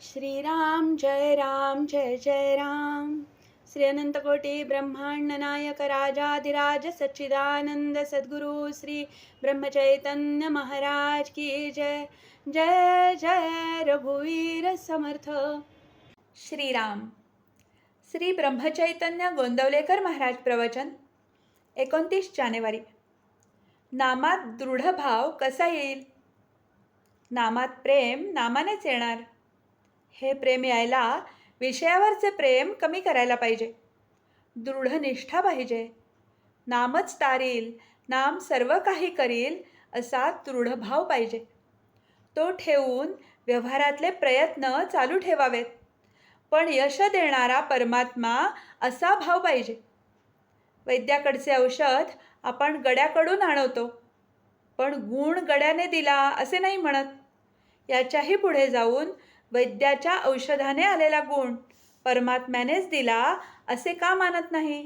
श्रीराम जय जय राम। श्री अनंतकोटी ब्रह्मांड नायक राजाधिराज सच्चिदानंद सद्गुरु श्री ब्रह्मचैतन्य महाराज की जय। जय जय रघुवीर समर्थ। श्रीराम। श्री ब्रह्मचैतन्य गोंदवलेकर महाराज प्रवचन 29 जानेवारी। नामात दृढ भाव कसा येईल? नामात प्रेम नामानेच येणार. हे प्रेम यायला विषयावरचे प्रेम कमी करायला पाहिजे. दृढ निष्ठा पाहिजे. नामच तारील, नाम सर्व काही करील असा दृढ भाव पाहिजे. तो ठेवून व्यवहारातले प्रयत्न चालू ठेवावेत. पण यश देणारा परमात्मा असा भाव पाहिजे. वैद्याकडचे औषध आपण गड्याकडून आणवतो, पण गुण गड्याने दिला असे नाही म्हणत. याच्याही पुढे जाऊन वैद्याच्या औषधाने आलेला गुण परमात्म्यानेच दिला असे का मानत नाही?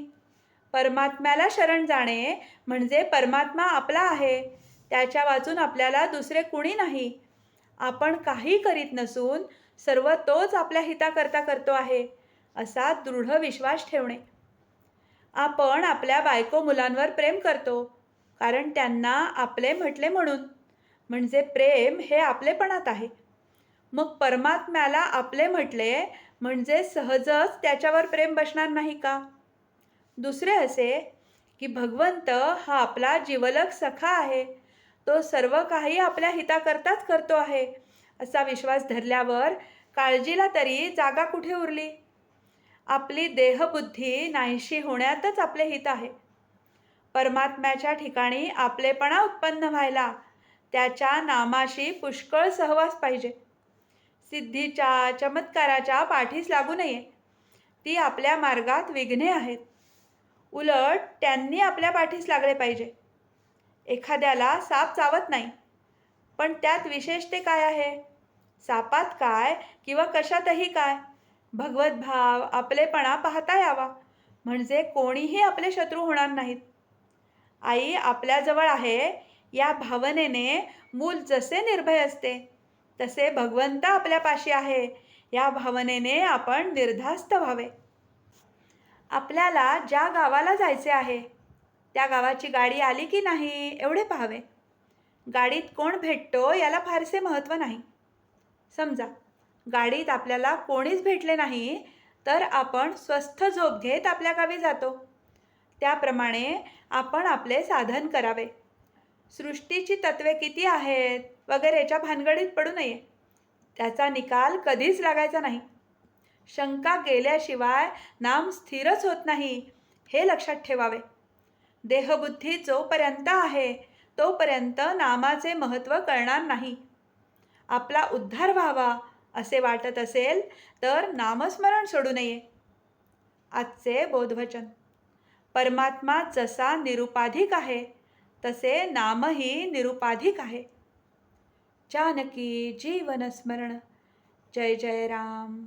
परमात्म्याला शरण जाणे म्हणजे परमात्मा आपला आहे, त्याच्या वाचून आपल्याला दुसरे कुणी नाही. आपण काही करीत नसून सर्व तोच आपल्या हिताकरता करतो आहे असा दृढ विश्वास ठेवणे. आपण आपल्या बायको मुलांवर प्रेम करतो कारण त्यांना आपले म्हटले म्हणून, म्हणजे प्रेम हे आपलेपणात आहे. मग परमात्म्याला आपले म्हटले म्हणजे सहजच त्याच्यावर प्रेम बसणार नाही का? दुसरे असे की भगवंत हा आपला जिवलग सखा आहे, तो सर्व काही आपल्या हिताकरताच करतो आहे असा विश्वास धरल्यावर काळजीला तरी जागा कुठे उरली? आपली देहबुद्धी नाहीशी होण्यातच आपले हित आहे. परमात्म्याच्या ठिकाणी आपलेपणा उत्पन्न व्हायला त्याच्या नामाशी पुष्कळ सहवास पाहिजे. सिद्धीच्या चमत्काराच्या पाठीस लागू नये, ती आपल्या मार्गात विघ्ने आहेत. उलट त्यांनी आपल्या पाठीस लागले पाहिजे. एखाद्याला साप चावत नाही, पण त्यात विशेषते काय आहे? सापात काय किंवा कशातही काय? भगवद्भाव आपलेपणा पाहता यावा, म्हणजे कोणीही आपले शत्रू होणार नाहीत. आई आपल्याजवळ आहे या भावनेने मूल जसे निर्भय असते, तसे भगवंत आपल्यापाशी आहे या भावनेने आपण निर्धास्त व्हावे. आपल्याला ज्या गावाला जायचे आहे त्या गावाची गाडी आली की नाही एवढे पाहावे. गाडीत कोण भेटतो याला फारसे महत्त्व नाही. समजा गाडीत आपल्याला कोणीच भेटले नाही तर आपण स्वस्थ झोप घेत आपल्या गावी जातो. त्याप्रमाणे आपण आपले साधन करावे. सृष्टीची तत्वे किती आहेत वगैरेच्या भानगडीत पडू नये, त्याचा निकाल कधीच लागायचा नाही. शंका गेल्याशिवाय नाम स्थिरच होत नाही हे लक्षात ठेवावे. देहबुद्धी जोपर्यंत आहे तोपर्यंत नामाचे महत्त्व कळणार नाही. आपला उद्धार व्हावा असे वाटत असेल तर नामस्मरण सोडू नये. आजचे बोधवचन. परमात्मा जसा निरुपाधिक आहे तसे नामही निरुपाधिक आहे. जानकी जीवन स्मरण. जय जय राम.